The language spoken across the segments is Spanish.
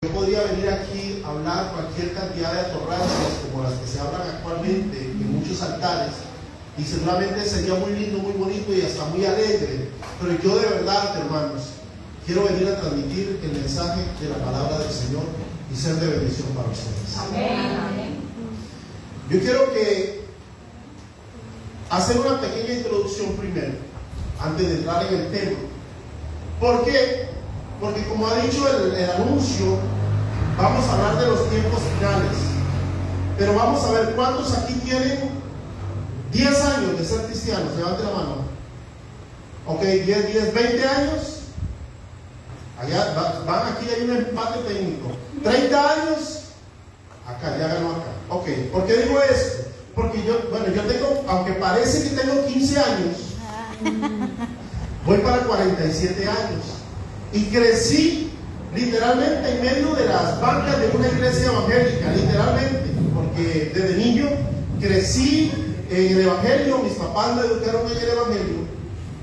Yo podría venir aquí a hablar cualquier cantidad de atorranzas como las que se hablan actualmente en muchos altares, y seguramente sería muy lindo, muy bonito y hasta muy alegre, pero yo de verdad, hermanos, quiero venir a transmitir el mensaje de la palabra del Señor y ser de bendición para ustedes. Amén. Yo quiero hacer una pequeña introducción primero, antes de entrar en el tema. ¿Por qué? Porque como ha dicho el anuncio, vamos a hablar de los tiempos finales. Pero vamos a ver cuántos aquí tienen 10 años de ser cristianos. Levante la mano. Ok, 10, 20 años. Allá van, aquí hay un empate técnico. 30 años. Acá, ya ganó acá. Ok, ¿por qué digo esto? Porque yo tengo, aunque parece que tengo 15 años, voy para 47 años. Y crecí literalmente en medio de las bancas de una iglesia evangélica, literalmente, porque desde niño crecí en el evangelio, mis papás me educaron en el evangelio,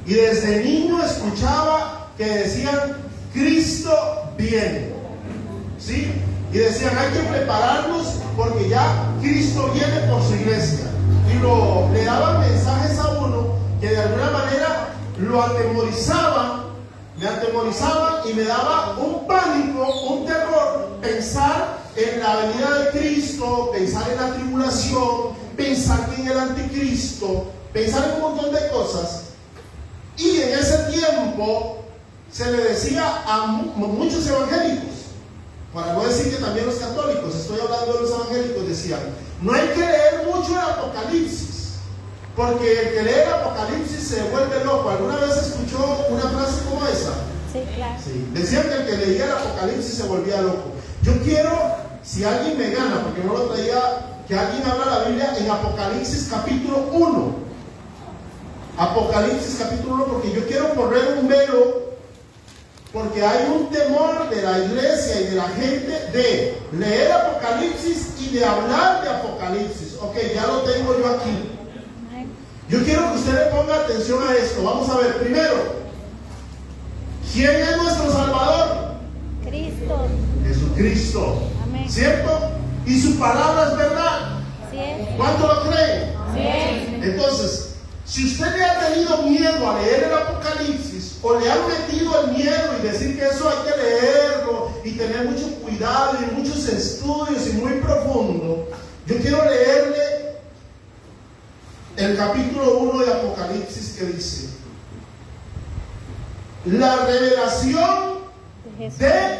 y desde niño escuchaba que decían: Cristo viene, ¿sí? Y decían: hay que prepararnos porque ya Cristo viene por su iglesia. Y le daban mensajes a uno que de alguna manera lo atemorizaban. Me atemorizaba y me daba un pánico, un terror, pensar en la venida de Cristo, pensar en la tribulación, pensar en el anticristo, pensar en un montón de cosas. Y en ese tiempo se le decía a muchos evangélicos, para no decir que también los católicos, estoy hablando de los evangélicos, decían: no hay que leer mucho el Apocalipsis, porque el que lee el Apocalipsis se vuelve loco. ¿Alguna vez escuchó una frase como esa? Sí, claro. Sí. Decían que el que leía el Apocalipsis se volvía loco. Yo quiero, si alguien me gana, porque no lo traía, que alguien abra la Biblia en Apocalipsis capítulo 1. Apocalipsis capítulo 1, porque yo quiero correr un velo, porque hay un temor de la iglesia y de la gente de leer Apocalipsis y de hablar de Apocalipsis. Ok, ya lo tengo yo aquí. Yo quiero que usted le ponga atención a esto. Vamos a ver, primero, ¿quién es nuestro Salvador? Cristo. Jesucristo. Amén. ¿Cierto? Y su palabra es verdad. Sí. ¿Cuánto lo creen? Sí. Entonces, si usted le ha tenido miedo a leer el Apocalipsis, o le han metido el miedo y decir que eso hay que leerlo y tener mucho cuidado y muchos estudios y muy profundo, yo quiero leerle el capítulo 1 de Apocalipsis, que dice: la revelación de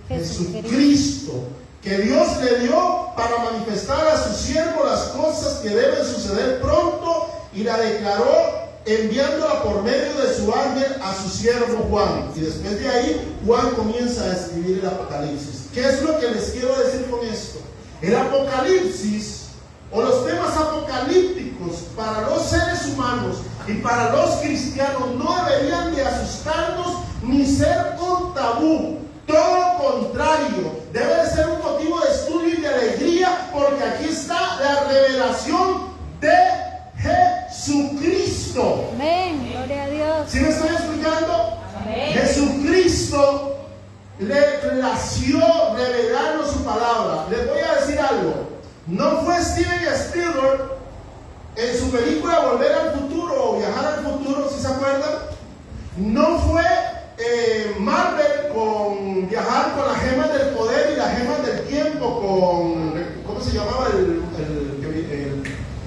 Jesucristo, que Dios le dio para manifestar a su siervo las cosas que deben suceder pronto, y la declaró enviándola por medio de su ángel a su siervo Juan. Y después de ahí Juan comienza a escribir el Apocalipsis. ¿Qué es lo que les quiero decir con esto? El Apocalipsis, o los temas apocalípticos, para los seres humanos y para los cristianos no deberían de asustarnos ni ser un tabú. Todo lo contrario, debe de ser un motivo de estudio y de alegría, porque aquí está la revelación de Jesucristo. Amén. Gloria a Dios. ¿Sí me estoy explicando? Amén. Jesucristo le plació revelarnos su palabra. Les voy a decir algo. No fue Steven Spielberg en su película Volver al Futuro o Viajar al Futuro, si se acuerdan. No fue Marvel con Viajar con las gemas del poder y las gemas del tiempo, con, ¿cómo se llamaba el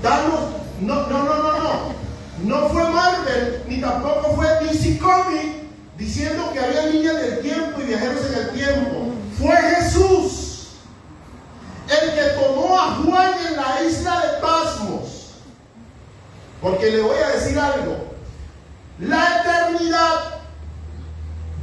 Thanos? No fue Marvel, ni tampoco fue DC Comics diciendo que había líneas del tiempo y viajeros en el tiempo. Fue Jesús el que tomó a Juan en la isla de Patmos. Porque le voy a decir algo: la eternidad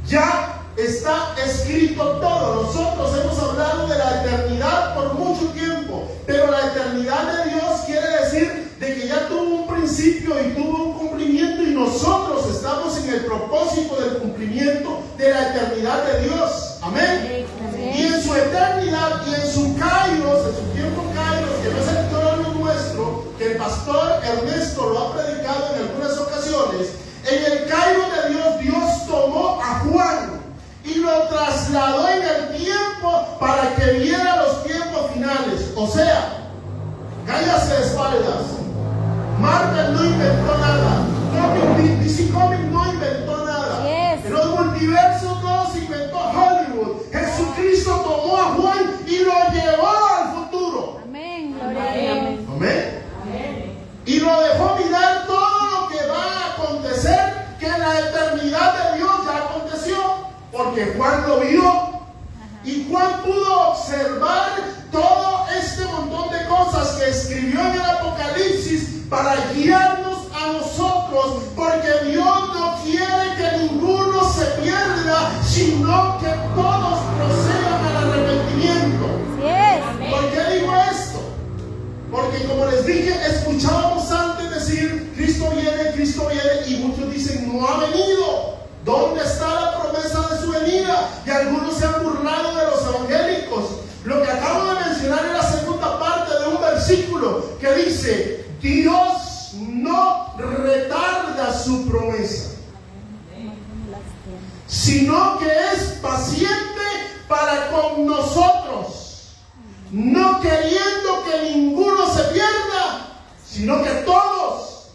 ya está escrito todo. Nosotros hemos hablado de la eternidad por mucho tiempo, pero la eternidad de Dios quiere decir de que ya tuvo un principio y tuvo un cumplimiento, y nosotros estamos en el propósito del cumplimiento de la eternidad de Dios. Amén. Y en su eternidad y en su kairos, en su tiempo kairos, que no es el trono nuestro, que el pastor Ernesto lo ha predicado en algunas ocasiones, en el kairos de Dios, Dios tomó a Juan y lo trasladó en el tiempo para que viera los tiempos finales. O sea, cállase de espaldas. Marvel no inventó nada. DC Comics no inventó nada. Yes. En los multiversos no se inventó Hollywood. Jesucristo tomó a Juan y lo llevó al futuro. Amén. Gloria a Dios. Amén. Y lo dejó mirar todo lo que va a acontecer, que en la eternidad de Dios ya aconteció. Porque Juan lo vio. Y Juan pudo observar todo este montón de cosas que escribió en el Apocalipsis para guiarnos a nosotros, porque Dios no quiere que ninguno se pierda, sino que todos procedan al arrepentimiento. Yes. ¿Por qué digo esto? Porque como les dije, escuchábamos antes decir, Cristo viene, y muchos dicen, no ha venido. ¿Dónde está la promesa de su venida? Y algunos se han burlado de los evangélicos. Lo que acabo de mencionar es la segunda parte de un versículo que dice, Dios no retarda su promesa, sino que es paciente para con nosotros, no queriendo que ninguno se pierda, sino que todos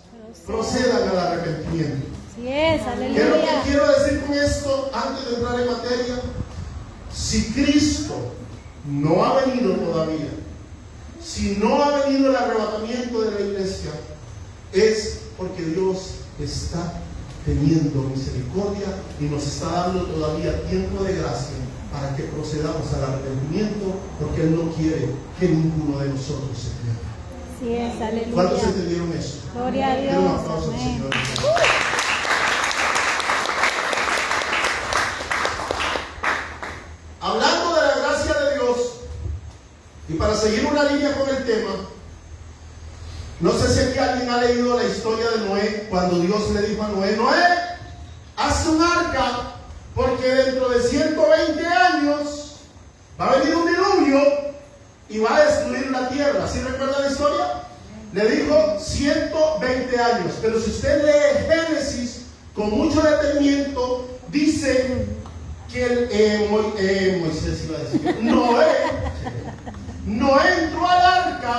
procedan al arrepentimiento. Yes. ¿Qué es lo que Aleluya. quiero decir con esto antes de entrar en materia? Si Cristo no ha venido todavía, si no ha venido el arrebatamiento de la iglesia, es porque Dios está teniendo misericordia y nos está dando todavía tiempo de gracia para que procedamos al arrepentimiento, porque Él no quiere que ninguno de nosotros se pierda. Yes. Aleluya. ¿Cuántos entendieron eso? Gloria a Den Dios. un aplauso al Amén. Señor. Hablando de la gracia de Dios, y para seguir una línea con el tema, no sé si aquí alguien ha leído la historia de Noé, cuando Dios le dijo a Noé, Noé, haz un arca, porque dentro de 120 años va a venir un diluvio y va a destruir la tierra. ¿Sí recuerda la historia? Le dijo 120 años, pero si usted lee Génesis con mucho detenimiento, dice que Moisés iba a decir, Noé entró al arca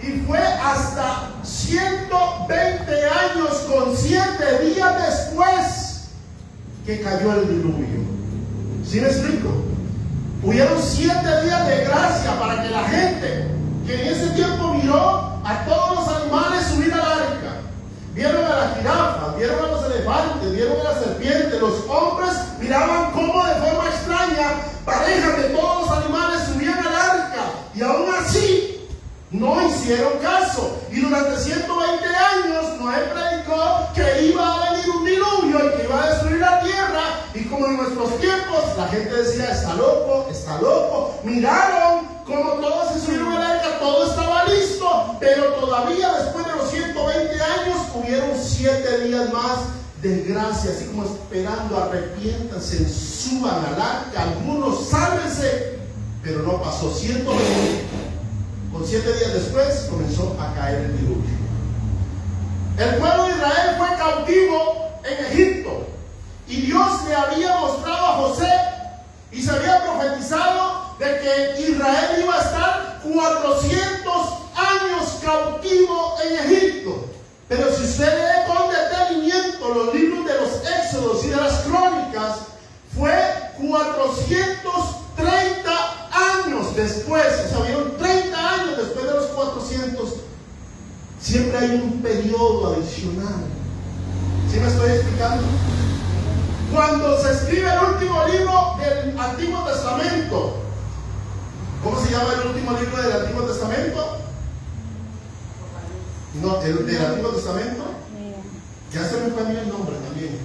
y fue hasta 120 años con 7 días después que cayó el diluvio. ¿Sí me explico? Hubieron 7 días de gracia para que la gente que en ese tiempo miró a todos los animales subir al arca, vieron a las jirafas, vieron a los elefantes, vieron a las serpientes, los hombres miraban cómo de forma extraña parejas de todos los animales subían al arca, y aún así no hicieron caso. Y durante 120 años Noé predicó que iba a venir un diluvio y que iba a destruir la tierra, y como en nuestros tiempos la gente decía, está loco, miraron como todos se subieron al arca, todo estaba listo, pero todavía después de los 120 años hubieron 7 días más de gracia, así como esperando, arrepiéntanse, suban al arca, algunos sálvense, pero no pasó 120. Con 7 días después comenzó a caer el diluvio. El pueblo de Israel fue cautivo en Egipto, y Dios le había mostrado a José y se había profetizado de que Israel iba a estar 400 años cautivo en Egipto. Pero si usted lee con detenimiento los libros de los Éxodos y de las Crónicas, fue 430 años después, o sea, vieron 30 años después de los 400. Siempre hay un periodo adicional. ¿Sí me estoy explicando? Cuando se escribe el último libro del Antiguo Testamento, ¿cómo se llama el último libro del Antiguo Testamento? No, el del Antiguo Testamento. Ya se me fue a mí el nombre también.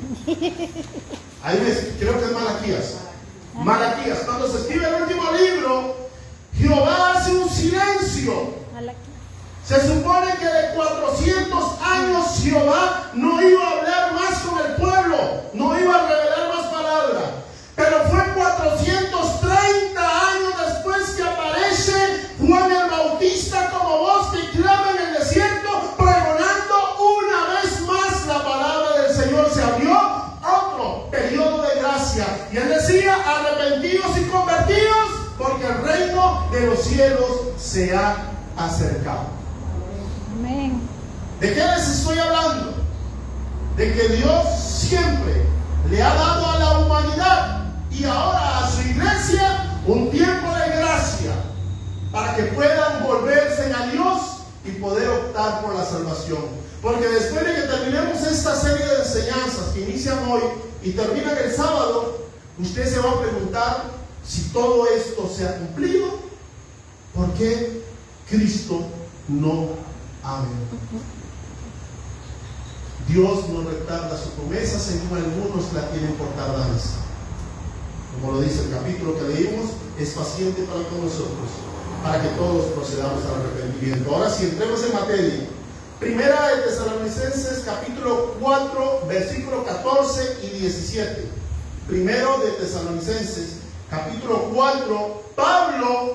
Ahí creo que es Malaquías. Malaquías. Cuando se escribe el último libro, Jehová hace un silencio. Se supone que de 400 años Jehová no iba a hablar más con el pueblo, no iba a revelar más palabra. Pero fue 430 años después que aparece Juan el Bautista como voz que clama en el desierto, pregonando una vez más la palabra del Señor. Se abrió otro periodo de gracia, y él decía, arrepentidos y convertidos, porque el de los cielos se ha acercado. Amén. ¿De qué les estoy hablando? De que Dios siempre le ha dado a la humanidad y ahora a su iglesia un tiempo de gracia para que puedan volverse a Dios y poder optar por la salvación. Porque después de que terminemos esta serie de enseñanzas que inician hoy y terminan el sábado, usted se va a preguntar si todo esto se ha cumplido. ¿Por qué Cristo no ha venido? Dios no retarda su promesa, según algunos la tienen por tardanza. Como lo dice el capítulo que leímos, es paciente para con nosotros, para que todos procedamos al arrepentimiento. Ahora sí, entremos en materia. Primera de Tesalonicenses, capítulo 4, versículo 14 y 17. Primero de Tesalonicenses, capítulo 4, Pablo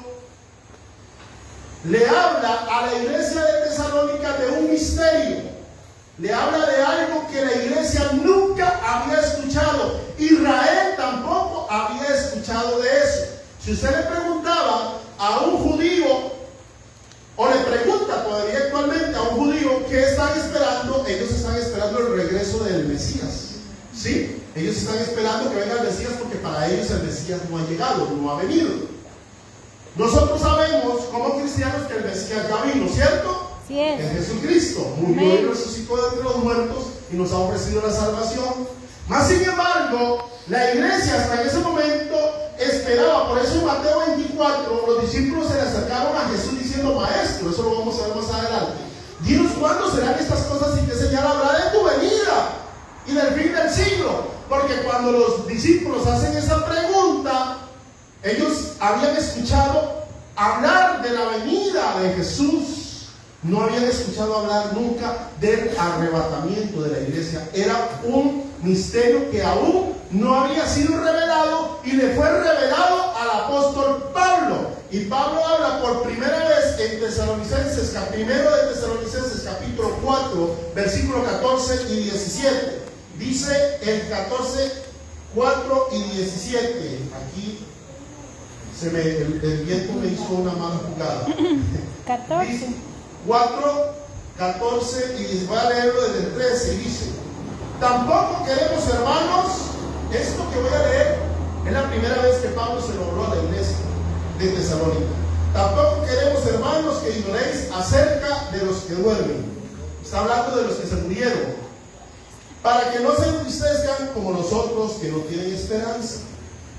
le habla a la iglesia de Tesalónica de un misterio. Le habla de algo que la iglesia nunca había escuchado. Israel tampoco había escuchado de eso. Si usted le preguntaba a un judío, o le pregunta todavía actualmente a un judío qué están esperando, ellos están esperando el regreso del Mesías. ¿Sí? Ellos están esperando que venga el Mesías porque para ellos el Mesías no ha llegado, no ha venido. Nosotros sabemos como cristianos que el Mesías ya vino, ¿cierto? Sí es. En Jesucristo murió y resucitó de entre los muertos y nos ha ofrecido la salvación. Mas sin embargo, la iglesia hasta en ese momento esperaba. Por eso en Mateo 24 los discípulos se le acercaron a Jesús diciendo: Maestro, eso lo vamos a ver más adelante, dinos cuándo serán estas cosas y qué señal habrá de tu venida y del fin del siglo. Porque cuando los discípulos hacen esa pregunta, ellos habían escuchado hablar de la venida de Jesús. No habían escuchado hablar nunca del arrebatamiento de la iglesia. Era un misterio que aún no había sido revelado y le fue revelado al apóstol Pablo. Y Pablo habla por primera vez en Tesalonicenses, primero de Tesalonicenses, capítulo 4, versículo 14 y 17. Dice el 14, 4 y 17. Aquí el viento me hizo una mala jugada. 14. Dice, 4, 14 y voy a leerlo desde el 13 y dice: tampoco queremos, hermanos, esto que voy a leer es la primera vez que Pablo se lo habló a la iglesia de Tesalónica. Tampoco queremos, hermanos, que ignoréis acerca de los que duermen. Está hablando de los que se murieron, para que no se entristezcan como nosotros que no tienen esperanza.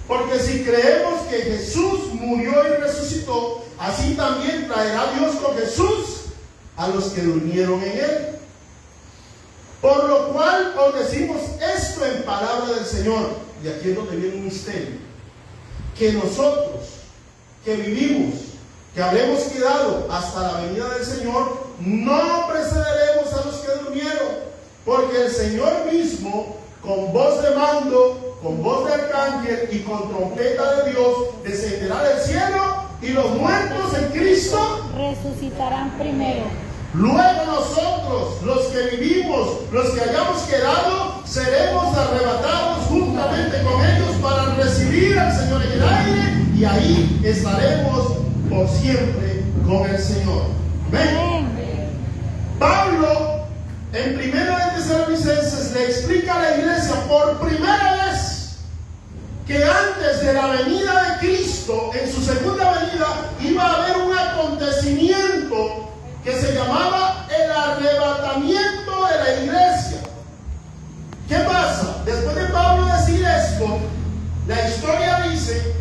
Porque si creemos que Jesús murió y resucitó, así también traerá Dios con Jesús a los que durmieron en él. Por lo cual os decimos esto en palabra del Señor. Y aquí es donde viene un misterio: que nosotros que vivimos, que habremos quedado hasta la venida del Señor, no precederemos a los que durmieron. Porque el Señor mismo, con voz de mando, con voz de arcángel y con trompeta de Dios, descenderá del cielo, y los muertos en Cristo resucitarán primero. Luego nosotros, los que vivimos, los que hayamos quedado, seremos arrebatados juntamente con ellos para recibir al Señor en el aire, y ahí estaremos por siempre con el Señor. Amén. Pablo, en primero de Tesalonicenses, le explica a la iglesia por primera vez que antes de la venida de Cristo, en su segunda venida, iba a haber un acontecimiento que se llamaba el arrebatamiento de la iglesia. ¿Qué pasa? Después de Pablo decir esto, la historia dice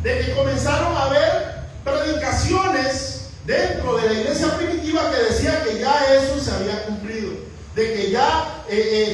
de que comenzaron a haber predicaciones dentro de la iglesia primitiva que decía que ya eso se había cumplido, de que ya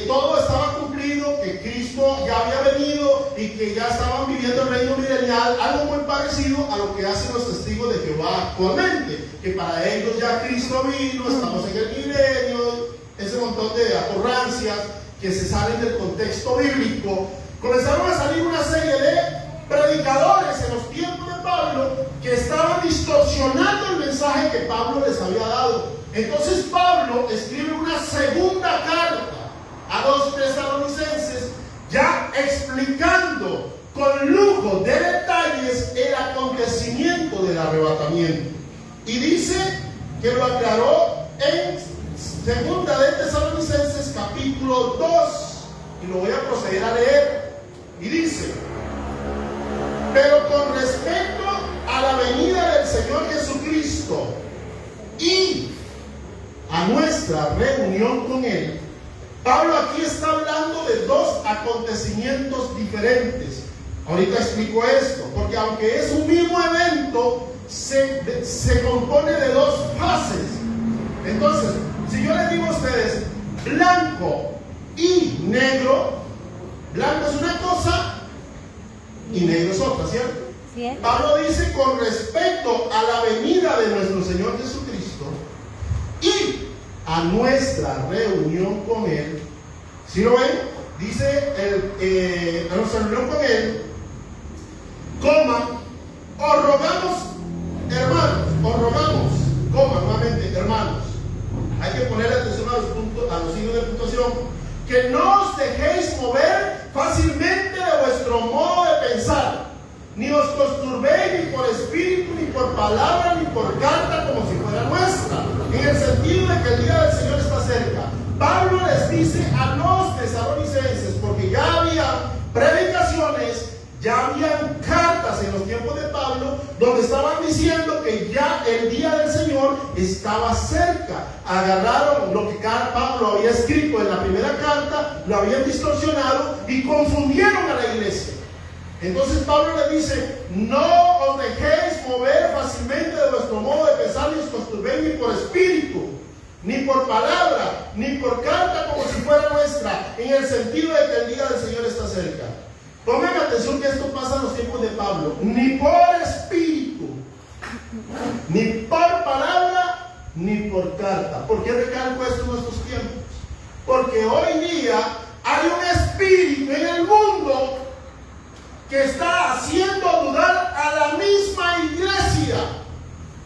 todo estaba cumplido, que Cristo ya había venido y que ya estaban viviendo el reino milenial, algo muy parecido a lo que hacen los testigos de Jehová actualmente, que para ellos ya Cristo vino, estamos en el milenio, ese montón de atorrancias que se salen del contexto bíblico. Comenzaron a salir una serie de predicadores en los tiempos de Pablo que estaban distorsionando el mensaje que Pablo les había dado. Entonces Pablo escribe una segunda carta a los tesalonicenses, ya explicando con lujo de detalles el el acontecimiento del arrebatamiento. Y dice que lo aclaró en Segunda de Tesalonicenses capítulo 2. Y lo voy a proceder a leer. Y dice: pero con respecto a la venida del Señor Jesucristo y a nuestra reunión con Él, Pablo aquí está hablando de dos acontecimientos diferentes. Ahorita explico esto, porque aunque es un mismo evento, se compone de dos fases. Entonces, si yo les digo a ustedes blanco y negro, blanco es una cosa y negro es otra, ¿cierto? Sí. Pablo dice con respecto a la venida de nuestro Señor Jesucristo y a nuestra reunión con Él. ¿Sí lo ven? Dice a nuestra reunión con Él, os rogamos, hermanos, nuevamente, hermanos. Hay que ponerle atención a los signos de puntuación. Que no os dejéis mover fácilmente de vuestro modo de pensar, ni os conturbéis ni por espíritu, ni por palabra, ni por carta, como si fuera nuestra, en el sentido de que el día del Señor está cerca. Pablo les dice a los tesalonicenses, porque ya había predicaciones, ya habían cartas en los tiempos de Pablo, donde estaban diciendo que ya el día del Señor estaba cerca. Agarraron lo que Pablo había escrito en la primera carta, lo habían distorsionado y confundieron a la iglesia. Entonces Pablo le dice: no os dejéis mover fácilmente de vuestro modo de pensar, ni os conturbéis ni por espíritu, ni por palabra, ni por carta, como si fuera nuestra, en el sentido de que el día del Señor está cerca. Pongan atención que esto pasa en los tiempos de Pablo. Ni por espíritu, ni por palabra, ni por carta. ¿Por qué recalco esto en nuestros tiempos? Porque hoy día hay un espíritu en el mundo que está haciendo dudar a la misma iglesia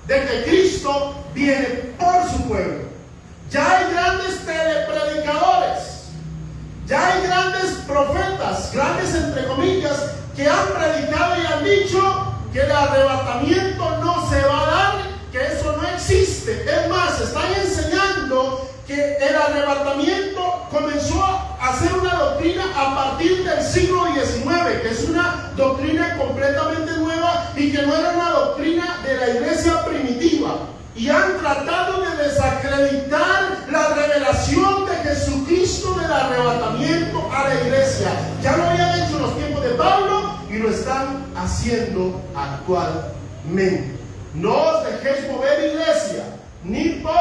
de que Cristo viene por su pueblo. Ya hay grandes telepredicadores, ya hay grandes profetas, grandes entre comillas, que han predicado y han dicho que el arrebatamiento no se va a dar, que eso no existe. Es más, están enseñando que el arrebatamiento comenzó a ser una doctrina a partir del siglo XIX, que es una doctrina completamente nueva y que no era una doctrina de la iglesia primitiva. Y han tratado de desacreditar la revelación de Jesucristo del arrebatamiento a la iglesia. Ya lo habían hecho en los tiempos de Pablo y lo están haciendo actualmente. No os dejéis mover, iglesia, ni por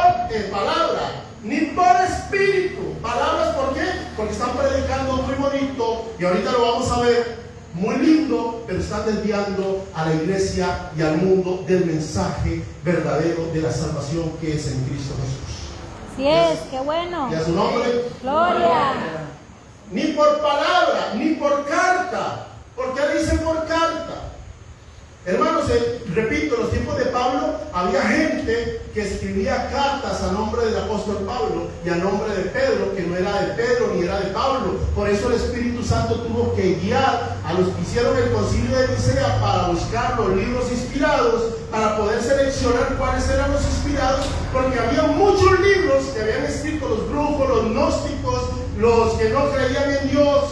palabra, ni por espíritu. Palabras, ¿por qué? Porque están predicando muy bonito y ahorita lo vamos a ver, muy lindo, pero están desviando a la iglesia y al mundo del mensaje verdadero de la salvación que es en Cristo Jesús. Sí es, qué bueno. Y a su nombre, Gloria. Ni por palabra, ni por carta. ¿Por qué dice por carta? Hermanos, repito, en los tiempos de Pablo había gente que escribía cartas a nombre del apóstol Pablo y a nombre de Pedro, que no era de Pedro ni era de Pablo. Por eso el Espíritu Santo tuvo que guiar a los que hicieron el concilio de Nicea para buscar los libros inspirados, para poder seleccionar cuáles eran los inspirados, porque había muchos libros que habían escrito los brujos, los gnósticos, los que no creían en Dios,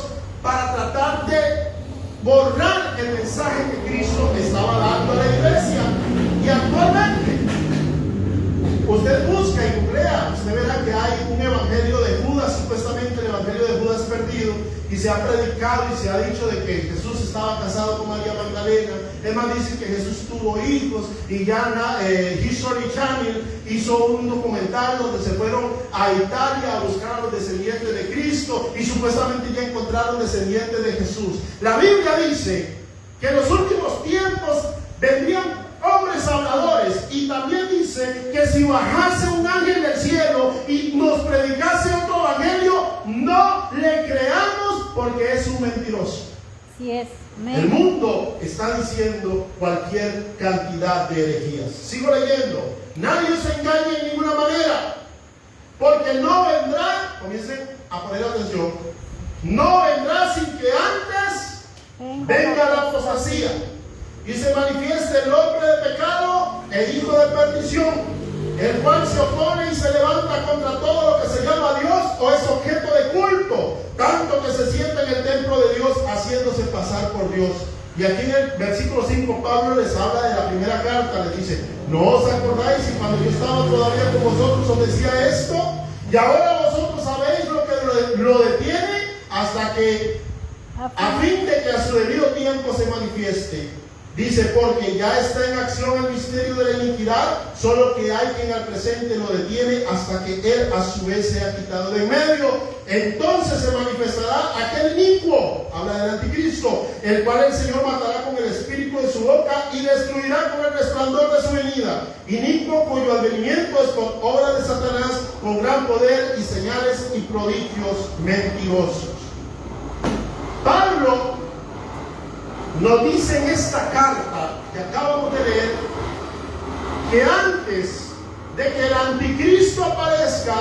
para tratar de borrar el mensaje que Cristo estaba dando a la iglesia. Y actualmente usted busca y googlea, usted verá que hay un evangelio de Judas, supuestamente el evangelio de Judas perdido, y se ha predicado y se ha dicho de que Jesús estaba casado con María Magdalena. Es más, dice que Jesús tuvo hijos, y ya History Channel hizo un documental donde se fueron a Italia a buscar a los descendientes de Cristo y supuestamente ya encontraron descendientes de Jesús. La Biblia dice que en los últimos tiempos vendrían hombres habladores, y también dice que si bajase un ángel del cielo y nos predicase otro evangelio, no le creamos, porque es un mentiroso. Sí es. El mundo está diciendo cualquier cantidad de herejías. Sigo leyendo. Nadie se engañe en ninguna manera, porque no vendrá, comiencen a poner atención, no vendrá sin que antes venga la apostasía y se manifiesta el hombre de pecado, el hijo de perdición, el cual se opone y se levanta contra todo lo que se llama Dios o es objeto de culto, tanto que se sienta en el templo de Dios haciéndose pasar por Dios. Y aquí en el versículo 5 Pablo les habla de la primera carta, les dice: ¿no os acordáis si cuando yo estaba todavía con vosotros os decía esto? Y ahora vosotros sabéis lo que lo detiene hasta que a fin de que a su debido tiempo se manifieste. Dice: porque ya está en acción el misterio de la iniquidad, solo que hay quien al presente lo detiene hasta que él a su vez sea quitado de en medio. Entonces se manifestará aquel inicuo, habla del anticristo, el cual el Señor matará con el espíritu de su boca y destruirá con el resplandor de su venida. Inicuo cuyo advenimiento es por obra de Satanás, con gran poder y señales y prodigios mentirosos. Pablo nos dice en esta carta que acabamos de leer que antes de que el anticristo aparezca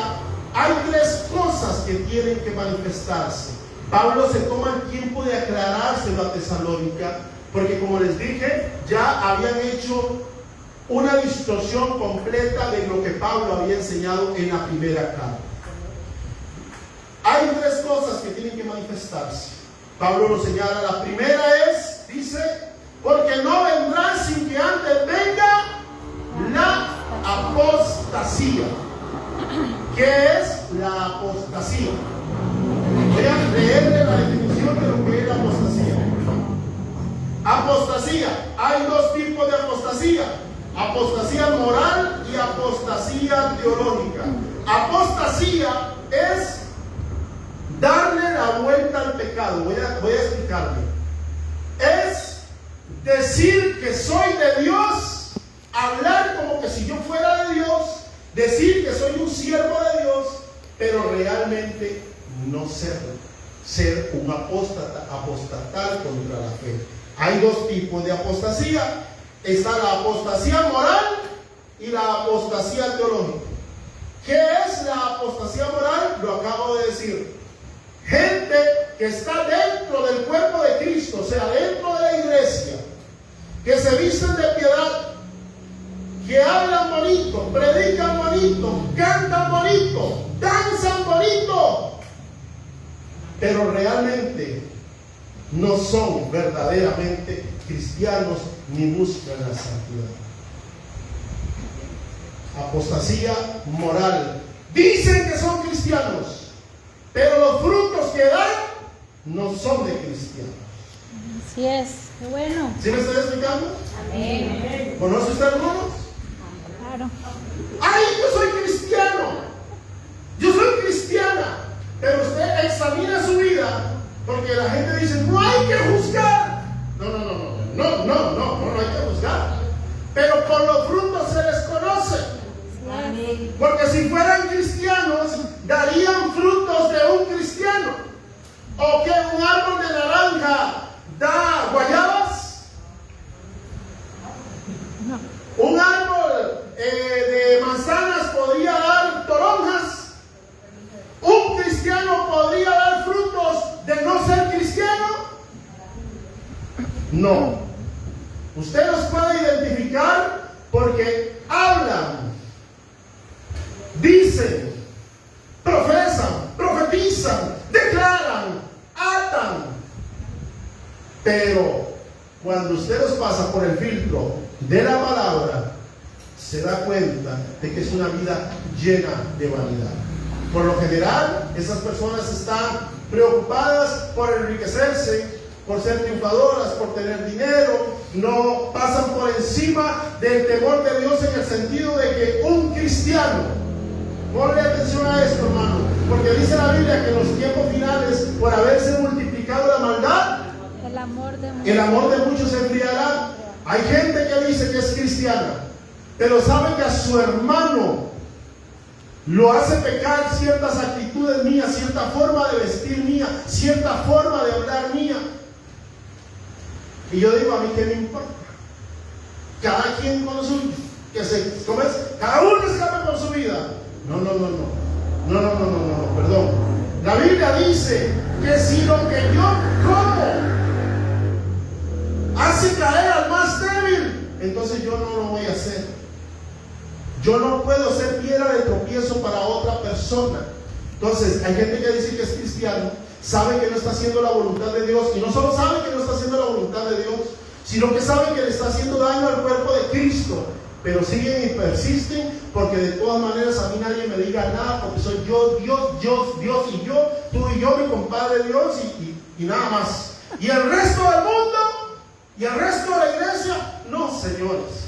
hay tres cosas que tienen que manifestarse. Pablo se toma el tiempo de aclarárselo a Tesalónica, porque como les dije, ya habían hecho una distorsión completa de lo que Pablo había enseñado en la primera carta. Hay tres cosas que tienen que manifestarse. Pablo lo señala. La primera es, dice: porque no vendrá sin que antes venga la apostasía. ¿Qué es la apostasía? Voy a leerle la definición de lo que es la apostasía. Apostasía. Hay dos tipos de apostasía: apostasía moral y apostasía teológica. Apostasía es darle la vuelta al pecado. Voy a explicarle. Es decir que soy de Dios, hablar como que si yo fuera de Dios, decir que soy un siervo de Dios, pero realmente no ser un apóstata, apostatar contra la fe. Hay dos tipos de apostasía. Está la apostasía moral y la apostasía teológica. ¿Qué es la apostasía moral? Lo acabo de decir. Gente que está dentro del cuerpo de Cristo, o sea, dentro de la iglesia, que se visten de piedad, que hablan bonito, predican bonito, cantan bonito, danzan bonito, pero realmente no son verdaderamente cristianos ni buscan la santidad. Apostasía moral. Dicen que son cristianos, pero los frutos que dan no son de cristianos. Así es, qué bueno. ¿Sí me estoy explicando? Amén. ¿Conoce usted, hermanos? Claro. ¡Ay, yo soy cristiano! Yo soy cristiana. Pero usted examina su vida, porque la gente dice: no hay que juzgar. No hay que juzgar. Pero por los frutos se les conoce. Porque si fueran cristianos, darían frutos de un cristiano. ¿O que un árbol de naranja da guayabas? No. ¿Un árbol de manzanas podría dar toronjas? ¿Un cristiano podría dar frutos de no ser cristiano? No. Usted los puede identificar porque hablan, dicen, profesan, profetizan, declaran, atan. Pero cuando usted los pasa por el filtro de la palabra, se da cuenta de que es una vida llena de vanidad. Por lo general, esas personas están preocupadas por enriquecerse, por ser triunfadoras, por tener dinero. No pasan por encima del temor de Dios, en el sentido de que un cristiano, ponle atención a esto, hermano, porque dice la Biblia que en los tiempos finales, por haberse multiplicado la maldad, el amor de muchos se enfriará. Hay gente que dice que es cristiana, pero sabe que a su hermano lo hace pecar ciertas actitudes mías, cierta forma de vestir mía, cierta forma de hablar mía. Y yo digo: a mí qué me importa. Cada quien con su, ¿cómo es? Cada uno escapa con su vida. No, perdón. La Biblia dice que si lo que yo como hace caer al más entonces yo no lo voy a hacer. Yo no puedo ser piedra de tropiezo para otra persona. Entonces, hay gente que dice que es cristiano, sabe que no está haciendo la voluntad de Dios, y no solo sabe que no está haciendo la voluntad de Dios, sino que sabe que le está haciendo daño al cuerpo de Cristo, pero siguen y persisten, porque de todas maneras a mí nadie me diga nada, porque soy yo, Dios, y yo, tú y yo, mi compadre Dios, y nada más. Y el resto del mundo, y el resto de la iglesia, no, señores.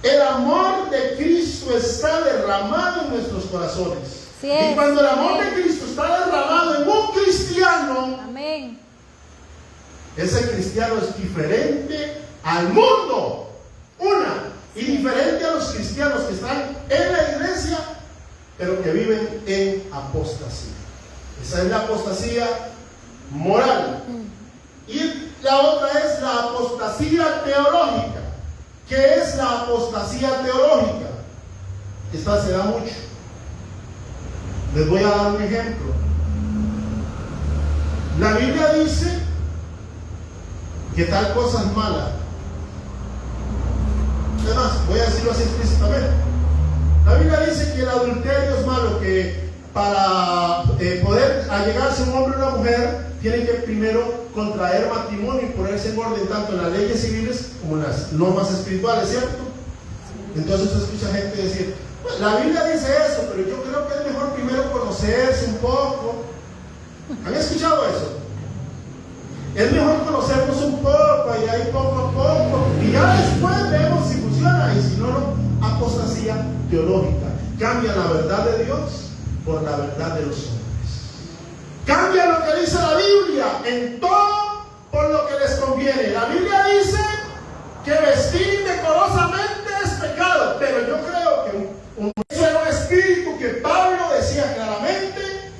El amor de Cristo está derramado en nuestros corazones. Sí es. Y cuando el amor de Cristo está derramado en un cristiano, Amén. ese cristiano es diferente al mundo. Y diferente a los cristianos que están en la iglesia, pero que viven en apostasía. Esa es la apostasía moral. Y la otra es la apostasía teológica. ¿Qué es la apostasía teológica? Esta se da mucho. Les voy a dar un ejemplo. La Biblia dice que tal cosa es mala. Además, voy a decirlo así explícitamente. La Biblia dice que el adulterio es malo, que para poder allegarse un hombre o una mujer, tienen que primero contraer matrimonio y ponerse en orden tanto en las leyes civiles como en las normas espirituales, ¿cierto? Entonces usted escucha gente decir, pues, la Biblia dice eso, pero yo creo que es mejor primero conocerse un poco. ¿Han escuchado eso? Es mejor conocernos un poco y ahí poco a poco, y ya después vemos si funciona, y si no, no. Apostasía teológica. Cambia la verdad de Dios por la verdad de los hombres. Cambia lo que dice la Biblia en todo por lo que les conviene. La Biblia dice que vestir decorosamente es pecado, pero yo creo que un espíritu que Pablo decía claramente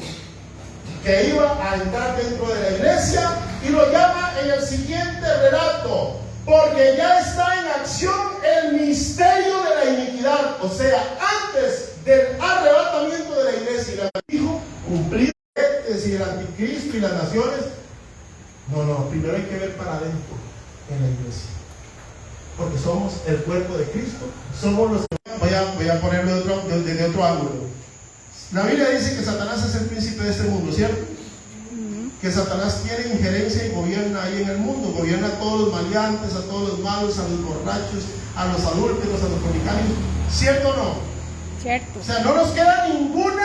que iba a entrar dentro de la iglesia, y lo llama en el siguiente relato, porque ya está en acción el misterio de la iniquidad. O sea, antes del arrebatamiento de la iglesia, y la dijo cumplir y el anticristo y las naciones. No, primero hay que ver para adentro en la iglesia, porque somos el cuerpo de Cristo, somos los que... Voy a ponerlo desde otro ángulo. La Biblia dice que Satanás es el príncipe de este mundo, ¿cierto? Que Satanás tiene injerencia y gobierna ahí en el mundo, gobierna a todos los maleantes, a todos los malos, a los borrachos, a los adúlteros, a los fornicarios, ¿cierto o no? Cierto. O sea, no nos queda ninguna